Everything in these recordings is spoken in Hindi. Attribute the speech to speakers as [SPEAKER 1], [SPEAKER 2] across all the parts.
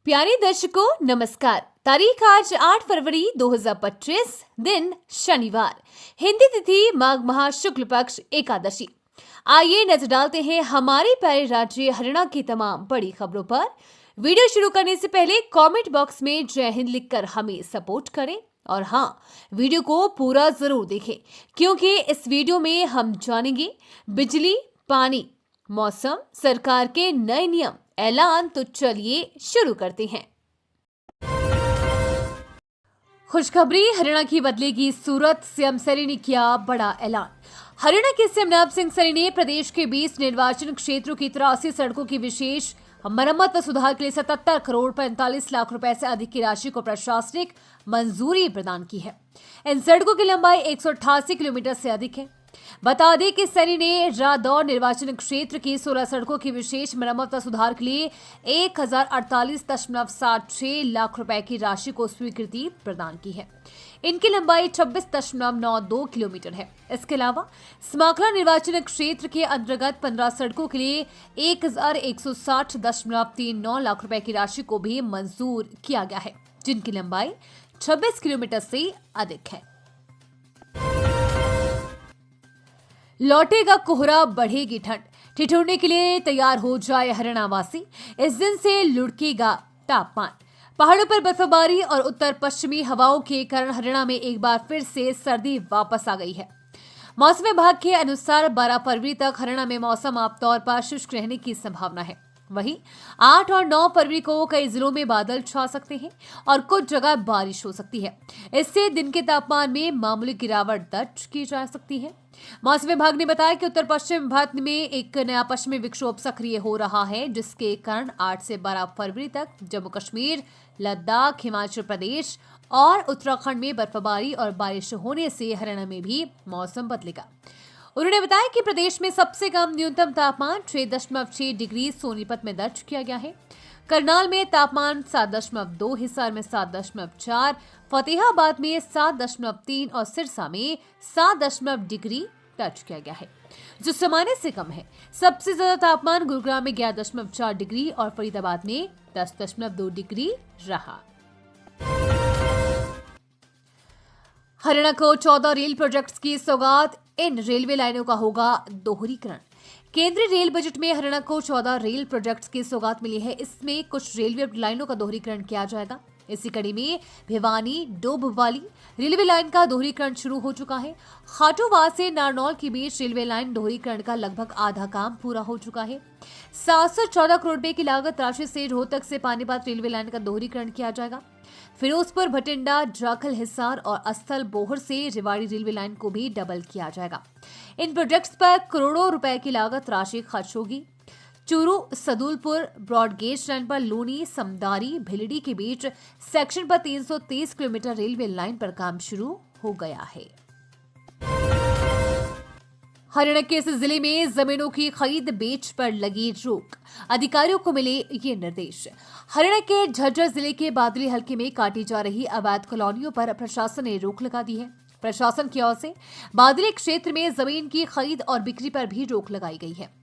[SPEAKER 1] प्यारे दर्शकों नमस्कार। तारीख आज 8 फरवरी 2025, दिन शनिवार, हिंदी तिथि माघ माह शुक्ल पक्ष एकादशी। आइए नजर डालते हैं हमारे प्यारे राज्य हरियाणा की तमाम बड़ी खबरों पर। वीडियो शुरू करने से पहले कमेंट बॉक्स में जय हिंद लिखकर हमें सपोर्ट करें और हाँ, वीडियो को पूरा जरूर देखें क्योंकि इस वीडियो में हम जानेंगे बिजली, पानी, मौसम, सरकार के नए नियम, ऐलान। तो चलिए शुरू करते हैं। खुशखबरी, हरियाणा की बदलेगी सूरत। सीएम सैनी ने किया बड़ा ऐलान। हरियाणा के सीएम नवाब सिंह सैनी ने प्रदेश के 20 निर्वाचन क्षेत्रों की 83 सड़कों की विशेष मरम्मत व सुधार के लिए 77 करोड़ 45 लाख रुपए से अधिक की राशि को प्रशासनिक मंजूरी प्रदान की है। इन सड़कों की लंबाई 188 किलोमीटर से अधिक है। बता दें कि सैनी ने रादौर निर्वाचन क्षेत्र की 16 सड़कों की विशेष मरम्मत व सुधार के लिए 1048.76 लाख रुपए की राशि को स्वीकृति प्रदान की है। इनकी लंबाई 26.92 किलोमीटर है। इसके अलावा स्माकला निर्वाचन क्षेत्र के अंतर्गत 15 सड़कों के लिए 1160.39 लाख रुपए की राशि को भी मंजूर किया गया है, जिनकी लंबाई 26 किलोमीटर से अधिक है। लौटेगा कोहरा, बढ़ेगी ठंड, ठिठुरने के लिए तैयार हो जाए हरियाणा वासी। इस दिन से लुढ़केगा तापमान। पहाड़ों पर बर्फबारी और उत्तर पश्चिमी हवाओं के कारण हरियाणा में एक बार फिर से सर्दी वापस आ गई है। मौसम विभाग के अनुसार 12 फरवरी तक हरियाणा में मौसम आमतौर पर शुष्क रहने की संभावना है। वहीं 8 और 9 फरवरी को कई जिलों में बादल छा सकते हैं और कुछ जगह बारिश हो सकती है। इससे दिन के तापमान में मामूली गिरावट दर्ज की जा सकती है। मौसम विभाग ने बताया कि उत्तर पश्चिम भारत में एक नया पश्चिमी विक्षोभ सक्रिय हो रहा है, जिसके कारण 8 से 12 फरवरी तक जम्मू कश्मीर, लद्दाख, हिमाचल प्रदेश और उत्तराखंड में बर्फबारी और बारिश होने से हरियाणा में भी मौसम बदलेगा। उन्होंने बताया कि प्रदेश में सबसे कम न्यूनतम तापमान 6.6 डिग्री सोनीपत में दर्ज किया गया है। करनाल में तापमान 7.2, हिसार में 7.4, फतेहाबाद में 7.3 और सिरसा में 7 डिग्री दर्ज किया गया है, जो सामान्य से कम है। सबसे ज्यादा तापमान गुरुग्राम में 11.4 डिग्री और फरीदाबाद में 10.2 डिग्री रहा। हरियाणा को 14 रेल प्रोजेक्ट्स की सौगात। इन रेलवे लाइनों का होगा दोहरीकरण। केंद्रीय रेल बजट में हरियाणा को 14 रेल प्रोजेक्ट्स की सौगात मिली है। इसमें कुछ रेलवे लाइनों का दोहरीकरण किया जाएगा। इसी कड़ी में भिवानी डोबवाली रेलवे लाइन का दोहरीकरण शुरू हो चुका है। खाटूवास से नारनौल के बीच रेलवे लाइन दोहरीकरण का लगभग आधा काम पूरा हो चुका है। 714 करोड़ रुपए की लागत राशि से रोहतक से पानीपत रेलवे लाइन का दोहरीकरण किया जाएगा। फिरोजपुर, भटिंडा, जाखल, हिसार और अस्थल बोहर से रेवाड़ी रेलवे लाइन को भी डबल किया जाएगा। इन प्रोजेक्ट्स पर करोड़ों रुपए की लागत राशि खर्च होगी। चूरू सदुलपुर ब्रॉडगेज लाइन पर लूनी, समदारी, भिलडी के बीच सेक्शन पर 330 किलोमीटर रेलवे लाइन पर काम शुरू हो गया है। हरियाणा के इस जिले में जमीनों की खरीद बेच पर लगी रोक। अधिकारियों को मिले ये निर्देश। हरियाणा के झज्जर जिले के बादली हलके में काटी जा रही अवैध कॉलोनियों पर प्रशासन ने रोक लगा दी है। प्रशासन की ओर से बादली क्षेत्र में जमीन की खरीद और बिक्री पर भी रोक लगाई गई है।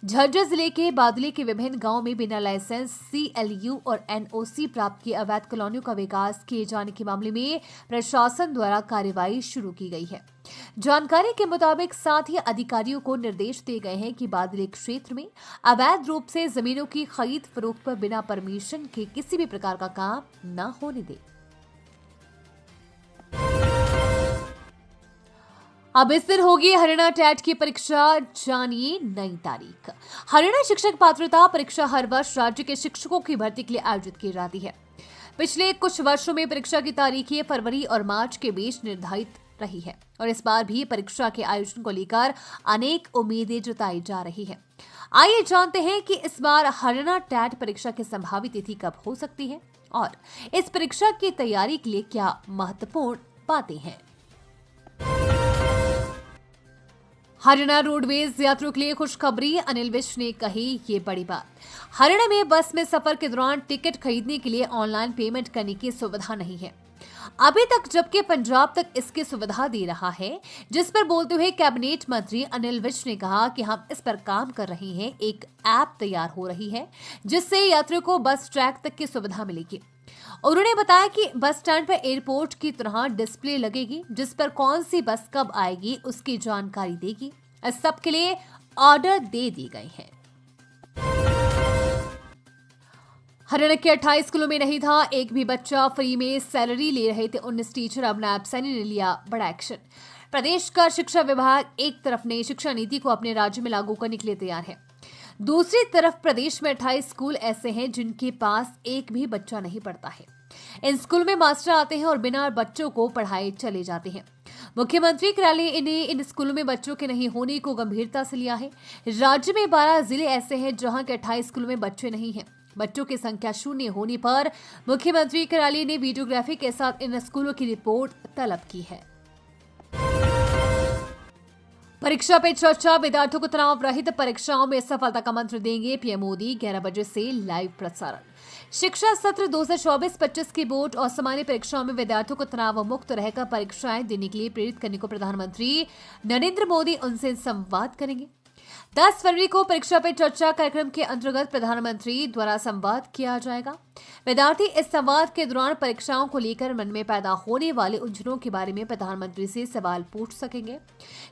[SPEAKER 1] झज्जर जिले के बादली के विभिन्न गांवों में बिना लाइसेंस, CLU और NOC प्राप्त किए अवैध कॉलोनियों का विकास किए जाने के मामले में प्रशासन द्वारा कार्रवाई शुरू की गई है। जानकारी के मुताबिक साथ ही अधिकारियों को निर्देश दिए गए हैं कि बादली क्षेत्र में अवैध रूप से जमीनों की खरीद फरोख्त पर बिना परमिशन के किसी भी प्रकार का काम न होने दें। अब इस दिन होगी हरियाणा टेट की परीक्षा, जानिए नई तारीख। हरियाणा शिक्षक पात्रता परीक्षा हर वर्ष राज्य के शिक्षकों की भर्ती के लिए आयोजित की जाती है। पिछले कुछ वर्षों में परीक्षा की तारीखें फरवरी और मार्च के बीच निर्धारित रही है और इस बार भी परीक्षा के आयोजन को लेकर अनेक उम्मीदें जताई जा रही है। आइए जानते हैं कि इस बार हरियाणा टेट परीक्षा की संभावित तिथि कब हो सकती है और इस परीक्षा की तैयारी के लिए क्या महत्वपूर्ण बातें हैं। हरियाणा रोडवेज यात्रियों के लिए खुशखबरी। अनिल विज ने कही ये बड़ी बात। हरियाणा में बस में सफर के दौरान टिकट खरीदने के लिए ऑनलाइन पेमेंट करने की सुविधा नहीं है। अभी तक जबकि पंजाब तक इसकी सुविधा दे रहा है, जिस पर बोलते हुए कैबिनेट मंत्री अनिल विज ने कहा कि हम इस पर काम कर रहे हैं। एक ऐप तैयार हो रही है जिससे यात्रियों को बस ट्रैक तक की सुविधा मिलेगी। उन्होंने बताया कि बस स्टैंड पर एयरपोर्ट की तरह डिस्प्ले लगेगी जिस पर कौन सी बस कब आएगी उसकी जानकारी देगी। इस सब के लिए ऑर्डर दे दिए गए हैं। हरियाणा के 28 स्कूलों में नहीं था एक भी बच्चा फ्री में सैलरी ले रहे थे 19 टीचर। अब नायब सैनी ने लिया बड़ा एक्शन। प्रदेश का शिक्षा विभाग एक तरफ नई शिक्षा नीति को अपने राज्य में लागू करने के लिए तैयार है, दूसरी तरफ प्रदेश में 28 स्कूल ऐसे हैं जिनके पास एक भी बच्चा नहीं पढ़ता है। इन स्कूल में मास्टर आते हैं और बिना बच्चों को पढ़ाए चले जाते हैं। मुख्यमंत्री कार्यालय ने इन स्कूलों में बच्चों के नहीं होने को गंभीरता से लिया है। राज्य में 12 जिले ऐसे हैं जहां के 28 स्कूलों में बच्चे नहीं हैं। बच्चों की संख्या शून्य होने पर मुख्यमंत्री कार्यालय ने वीडियोग्राफी के साथ इन स्कूलों की रिपोर्ट तलब की है। परीक्षा पे चर्चा, विद्यार्थियों को तनाव रहित परीक्षाओं में सफलता का मंत्र देंगे पीएम मोदी। 11 बजे से लाइव प्रसारण। शिक्षा सत्र 2024-25 की बोर्ड और सामान्य परीक्षाओं में विद्यार्थियों को तनाव मुक्त रहकर परीक्षाएं देने के लिए प्रेरित करने को प्रधानमंत्री नरेंद्र मोदी उनसे संवाद करेंगे। 10 फरवरी को परीक्षा पे चर्चा कार्यक्रम के अंतर्गत प्रधानमंत्री द्वारा संवाद किया जाएगा। विद्यार्थी इस संवाद के दौरान परीक्षाओं को लेकर मन में पैदा होने वाले उलझनों के बारे में प्रधानमंत्री से सवाल पूछ सकेंगे।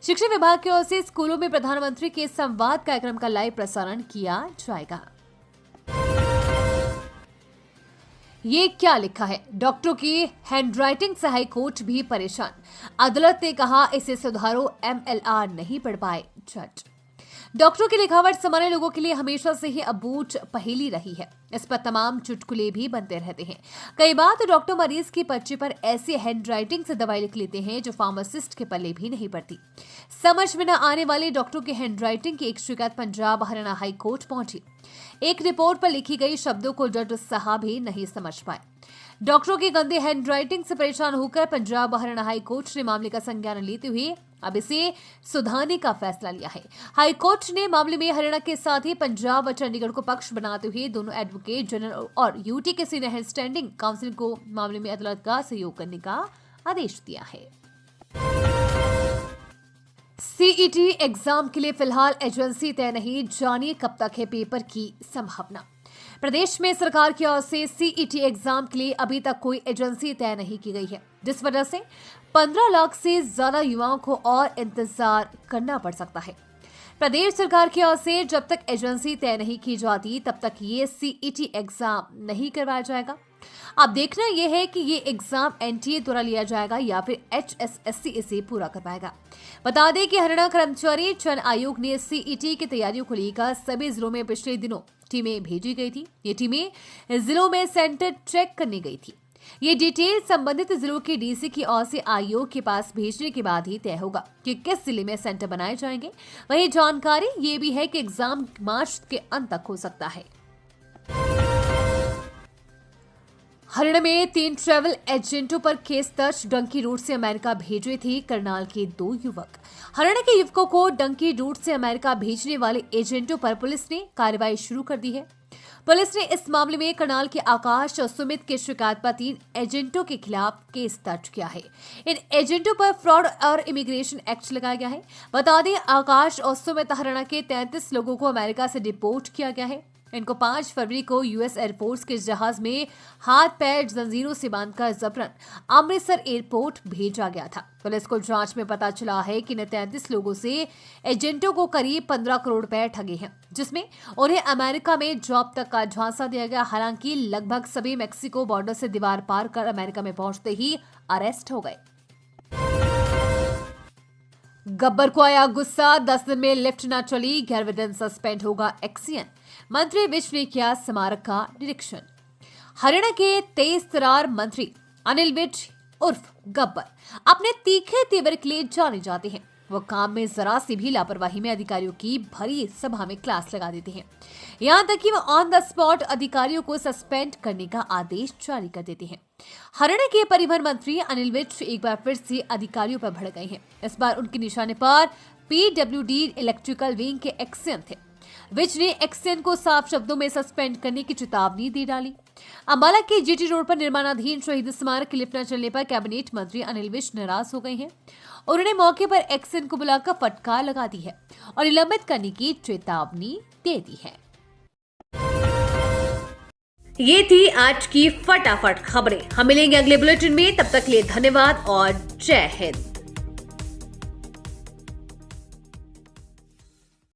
[SPEAKER 1] शिक्षा विभाग की ओर से स्कूलों में प्रधानमंत्री के संवाद कार्यक्रम का लाइव प्रसारण किया जाएगा। ये क्या लिखा है? डॉक्टरों की हैंडराइटिंग से हाईकोर्ट भी परेशान। अदालत ने कहा इसे सुधारो, MLR नहीं पढ़ पाए जज। डॉक्टरों की लिखावट सामान्य लोगों के लिए हमेशा से ही अबूझ पहेली रही है। इस पर तमाम चुटकुले भी बनते रहते हैं। कई बार तो डॉक्टर मरीज की पर्ची पर ऐसी हैंडराइटिंग से दवाई लिख लेते हैं जो फार्मासिस्ट के पल्ले भी नहीं पड़ती। समझ में न आने वाले डॉक्टरों की हैंडराइटिंग की एक शिकायत पंजाब हरियाणा हाई कोर्ट पहुंची। एक रिपोर्ट पर लिखी गई शब्दों को जज साहब भी नहीं समझ पाए। डॉक्टरों की गंदी हैंडराइटिंग से परेशान होकर पंजाब हरियाणा हाई कोर्ट ने मामले का संज्ञान लेते हुए अब इसे सुधारने का फैसला लिया है। हाई कोर्ट ने मामले में हरियाणा के साथ ही पंजाब और चंडीगढ़ को पक्ष बनाते हुए दोनों एडवोकेट जनरल और यूटी के सीनियर स्टैंडिंग काउंसिल को मामले में अदालत का सहयोग करने का आदेश दिया है। सीईटी एग्जाम के लिए फिलहाल एजेंसी तय नहीं, जानिए कब तक है पेपर की संभावना। प्रदेश में सरकार की ओर से सीईटी एग्जाम के लिए अभी तक कोई एजेंसी तय नहीं की गई है, जिस वजह से 15 लाख से ज्यादा युवाओं को और इंतजार करना पड़ सकता है। प्रदेश सरकार की ओर से जब तक एजेंसी तय नहीं की जाती तब तक ये सीईटी एग्जाम नहीं करवाया जाएगा। अब देखना यह है कि ये एग्जाम एनटीए द्वारा लिया जाएगा या फिर HSSC इसे पूरा करवाएगा। बता दें कि हरियाणा कर्मचारी चयन आयोग ने सीईटी की तैयारियों को लेकर सभी जिलों में पिछले दिनों टीमें भेजी गई थी। ये टीमें जिलों में सेंटर चेक करने गई थी। ये डिटेल संबंधित जिलों के डीसी की ओर से आयोग के पास भेजने के बाद ही तय होगा कि किस जिले में सेंटर बनाए जाएंगे। वही जानकारी ये भी है कि एग्जाम मार्च के अंत तक हो सकता है। हरियाणा में 3 ट्रैवल एजेंटों पर केस दर्ज। डंकी रूट से अमेरिका भेजे थे करनाल के 2 युवक। हरियाणा के युवकों को डंकी रूट से अमेरिका भेजने वाले एजेंटों पर पुलिस ने कार्रवाई शुरू कर दी है। पुलिस ने इस मामले में करनाल के आकाश और सुमित की शिकायत पर 3 एजेंटों के खिलाफ केस दर्ज किया है। इन एजेंटों पर फ्रॉड और इमिग्रेशन एक्ट लगाया गया है। बता दें आकाश और सुमित हरियाणा के 33 लोगों को अमेरिका से डिपोर्ट किया गया है। इनको 5 फरवरी को यूएस एयरफोर्स के जहाज में हाथ पैर जंजीरों से बांधकर जबरन अमृतसर एयरपोर्ट भेजा गया था। पुलिस को जांच में पता चला है कि इन 33 लोगों से एजेंटों को करीब 15 करोड़ रुपए ठगे हैं, जिसमें उन्हें अमेरिका में जॉब तक का झांसा दिया गया। हालांकि लगभग सभी मेक्सिको बॉर्डर से दीवार पार कर अमेरिका में पहुंचते ही अरेस्ट हो गए। गब्बर को आया गुस्सा, 10 दिन में लिफ्ट न चली, 11वें दिन सस्पेंड होगा एक्सीएन। मंत्री विज ने किया स्मारक का निरीक्षण। हरियाणा के तेज तरार मंत्री अनिल विज उर्फ गब्बर अपने तीखे तेवर के लिए जाने जाते हैं। वो काम में जरा सी भी लापरवाही में अधिकारियों की भरी सभा में क्लास लगा देते हैं। यहाँ तक कि वो ऑन द स्पॉट अधिकारियों को सस्पेंड करने का आदेश जारी कर देते हैं। हरियाणा के परिवहन मंत्री अनिल विज एक बार फिर से अधिकारियों पर भड़क गए हैं। इस बार उनके निशाने पर PWD इलेक्ट्रिकल विंग के एक्सीएन थे। विज ने एक्सेन को साफ शब्दों में सस्पेंड करने की चेतावनी दे डाली। अंबाला के जीटी रोड पर निर्माणाधीन शहीद स्मारक की लिफ्ट न चलने पर कैबिनेट मंत्री अनिल विज नाराज हो गए हैं। उन्होंने मौके पर एक्सेन को बुलाकर फटकार लगा दी है और निलंबित करने की चेतावनी दे दी है। ये थी आज की फटाफट खबरें। हम मिलेंगे अगले बुलेटिन में, तब तक के लिए धन्यवाद और जय हिंद।